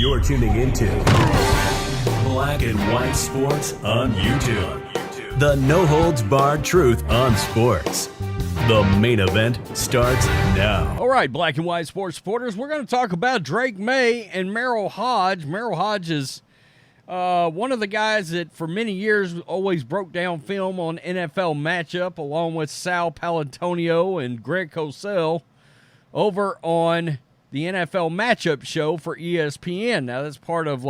You're tuning into Black and White Sports on YouTube. The no-holds-barred truth on sports. The main event starts now. All right, Black and White Sports supporters, we're going to talk about Drake Maye and Merril Hoge. Merril Hoge is one of the guys that for many years always broke down film on NFL matchup, along with Sal Palantonio and Greg Cosell over on the NFL matchup show for ESPN. Now, that's part of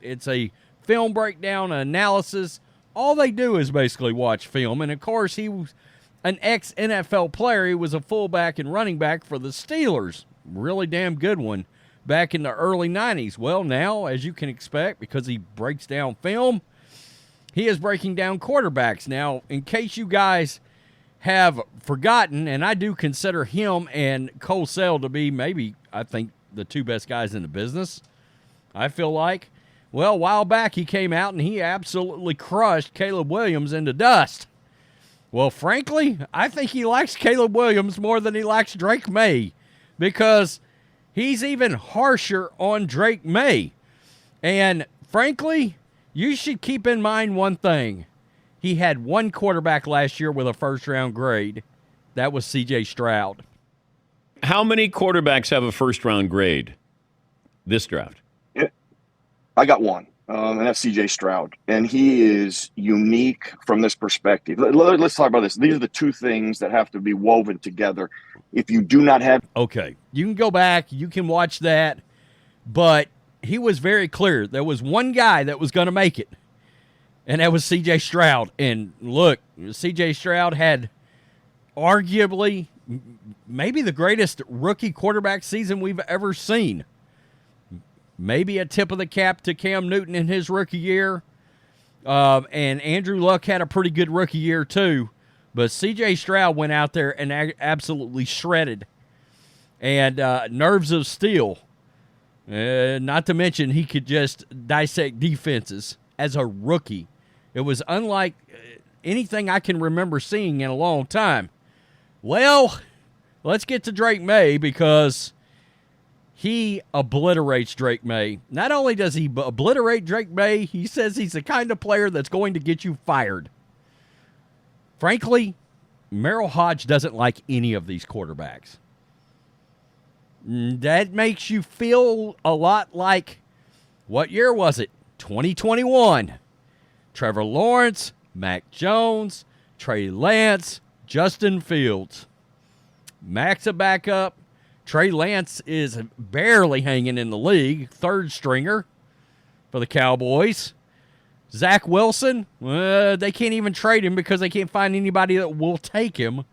it's a film breakdown analysis. All they do is basically watch film. And, of course, he was an ex-NFL player. He was a fullback and running back for the Steelers. Really damn good one back in the early 90s. Well, now, as you can expect, because he breaks down film, he is breaking down quarterbacks. Now, in case you guys have forgotten, and I do consider him and Cosell to be maybe, I think, the two best guys in the business, I feel like. Well, a while back he came out and he absolutely crushed Caleb Williams into dust. Well, frankly, I think he likes Caleb Williams more than he likes Drake Maye, because he's even harsher on Drake Maye. And frankly, you should keep in mind one thing. He had one quarterback last year with a first-round grade. That was C.J. Stroud. How many quarterbacks have a first-round grade this draft? I got one, and that's C.J. Stroud. And he is unique from this perspective. Let's talk about this. These are the two things that have to be woven together. If you do not have... Okay, you can go back. You can watch that. But he was very clear. There was one guy that was going to make it. And that was C.J. Stroud. And look, C.J. Stroud had arguably maybe the greatest rookie quarterback season we've ever seen. Maybe a tip of the cap to Cam Newton in his rookie year. And Andrew Luck had a pretty good rookie year too. But C.J. Stroud went out there and absolutely shredded. And nerves of steel. Not to mention he could just dissect defenses as a rookie. It was unlike anything I can remember seeing in a long time. Well, let's get to Drake Maye, because he obliterates Drake Maye. Not only does he obliterate Drake Maye, he says he's the kind of player that's going to get you fired. Frankly, Merril Hoge doesn't like any of these quarterbacks. That makes you feel a lot like, what year was it? 2021. Trevor Lawrence, Mac Jones, Trey Lance, Justin Fields. Mac's a backup. Trey Lance is barely hanging in the league. Third stringer for the Cowboys. Zach Wilson, they can't even trade him because they can't find anybody that will take him.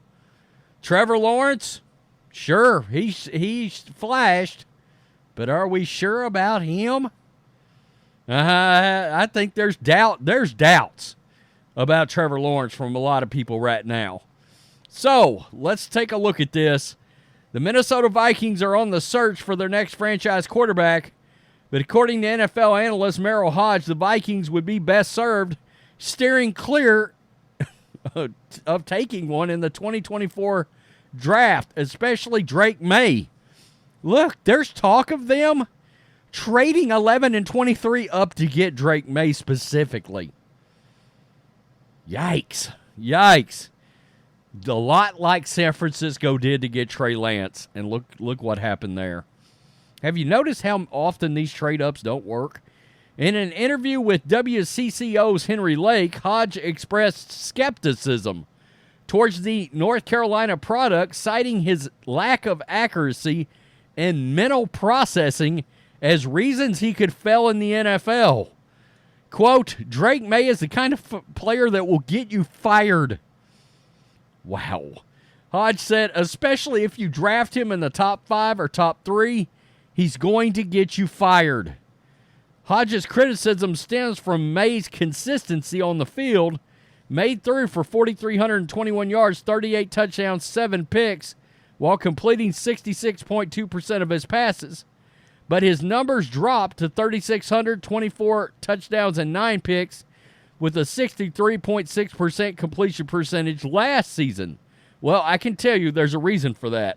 Trevor Lawrence, sure, he's flashed, but are we sure about him? I think there's doubts about Trevor Lawrence from a lot of people right now. So let's take a look at this. The Minnesota Vikings are on the search for their next franchise quarterback, but according to NFL analyst Merril Hoge, the Vikings would be best served steering clear of taking one in the 2024 draft, especially Drake Maye. Look, there's talk of them trading 11 and 23 up to get Drake Maye specifically. Yikes. A lot like San Francisco did to get Trey Lance, and look what happened there. Have you noticed how often these trade-ups don't work? In an interview with WCCO's Henry Lake, Hoge expressed skepticism towards the North Carolina product, citing his lack of accuracy and mental processing as reasons he could fail in the NFL. Quote, Drake Maye is the kind of player that will get you fired. Wow. Hoge said, especially if you draft him in the top 5 or top 3, he's going to get you fired. Hodge's criticism stems from Maye's consistency on the field. Maye threw for 4,321 yards, 38 touchdowns, 7 picks, while completing 66.2% of his passes. But his numbers dropped to 3,600, 24 touchdowns, and 9 picks, with a 63.6% completion percentage last season. Well, I can tell you there's a reason for that.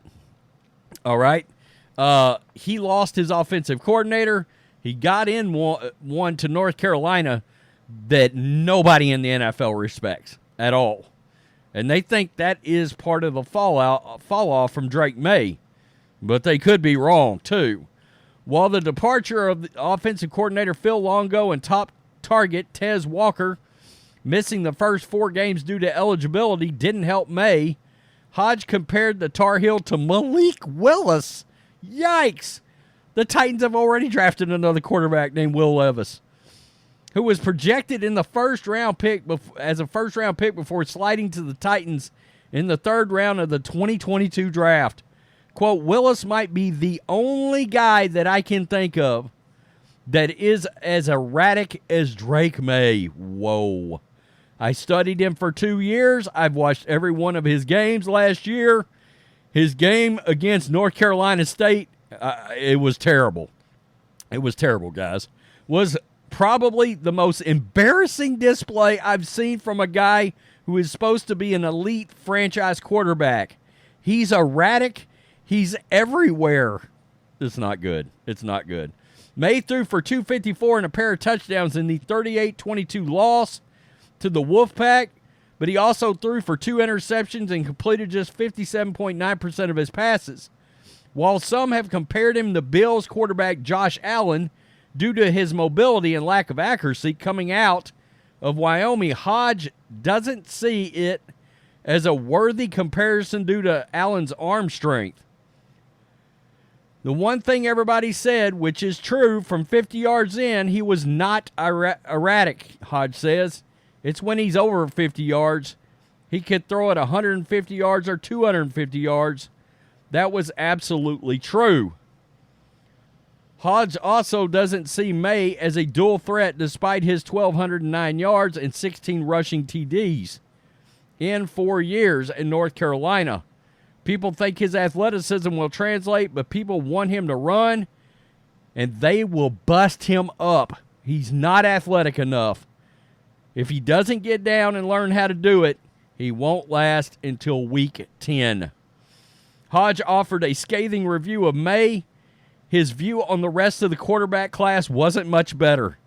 All right? He lost his offensive coordinator. He got in one to North Carolina that nobody in the NFL respects at all. And they think that is part of the fall off from Drake Maye. But they could be wrong, too. While the departure of the offensive coordinator Phil Longo and top target Tez Walker missing the first 4 games due to eligibility didn't help Maye, Hoge compared the Tar Heel to Malik Willis. Yikes! The Titans have already drafted another quarterback named Will Levis, who was projected in the first-round pick as a first-round pick before sliding to the Titans in the 3rd round of the 2022 draft. Quote, Willis might be the only guy that I can think of that is as erratic as Drake Maye. Whoa. I studied him for 2 years. I've watched every one of his games last year. His game against North Carolina State, it was terrible. It was terrible, guys. Was probably the most embarrassing display I've seen from a guy who is supposed to be an elite franchise quarterback. He's erratic. He's everywhere. It's not good. It's not good. Maye threw for 254 and a pair of touchdowns in the 38-22 loss to the Wolfpack, but he also threw for 2 interceptions and completed just 57.9% of his passes. While some have compared him to Bills quarterback Josh Allen due to his mobility and lack of accuracy coming out of Wyoming, Hoge doesn't see it as a worthy comparison due to Allen's arm strength. The one thing everybody said, which is true, from 50 yards in, he was not erratic, Hoge says. It's when he's over 50 yards. He could throw it 150 yards or 250 yards. That was absolutely true. Hoge also doesn't see Maye as a dual threat despite his 1,209 yards and 16 rushing TDs in 4 years in North Carolina. People think his athleticism will translate, but people want him to run, and they will bust him up. He's not athletic enough. If he doesn't get down and learn how to do it, he won't last until week 10. Hoge offered a scathing review of Maye. His view on the rest of the quarterback class wasn't much better.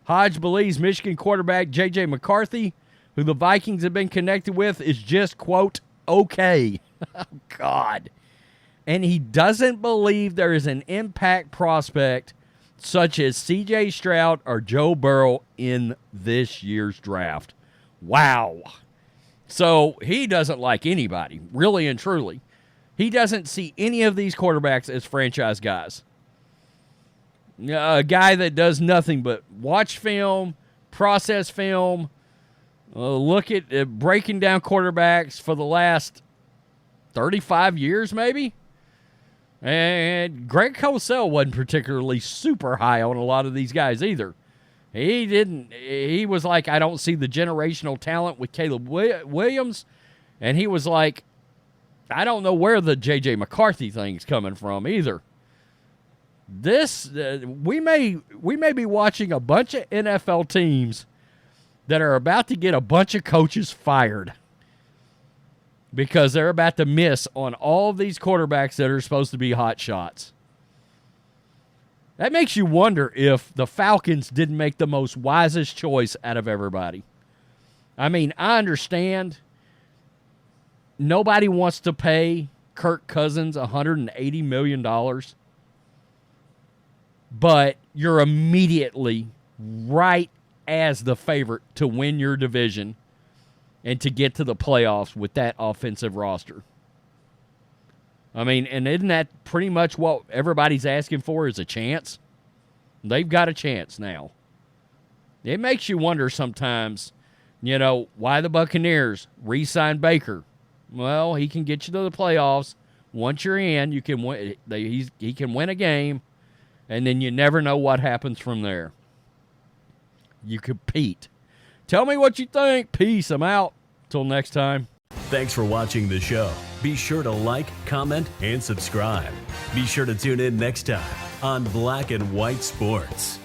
Hoge believes Michigan quarterback J.J. McCarthy, who the Vikings have been connected with, is just, quote, okay. Oh, God. And he doesn't believe there is an impact prospect such as C.J. Stroud or Joe Burrow in this year's draft. Wow. So he doesn't like anybody, really and truly. He doesn't see any of these quarterbacks as franchise guys. A guy that does nothing but watch film, process film, look at breaking down quarterbacks for the last 35 years maybe. And Greg Cosell wasn't particularly super high on a lot of these guys either. He was like, I don't see the generational talent with Caleb Williams. And he was like, I don't know where the J.J. McCarthy thing's coming from either. We may be watching a bunch of NFL teams that are about to get a bunch of coaches fired because they're about to miss on all of these quarterbacks that are supposed to be hot shots. That makes you wonder if the Falcons didn't make the most wisest choice out of everybody. I mean, I understand nobody wants to pay Kirk Cousins $180 million, but you're immediately right as the favorite to win your division and to get to the playoffs with that offensive roster. I mean, and isn't that pretty much what everybody's asking for, is a chance? They've got a chance now. It makes you wonder sometimes, why the Buccaneers re-signed Baker. Well, he can get you to the playoffs. Once you're in, you can win. He can win a game, and then you never know what happens from there. You compete. Tell me what you think. Peace. I'm out. Till next time. Thanks for watching the show. Be sure to like, comment, and subscribe. Be sure to tune in next time on Black and White Sports.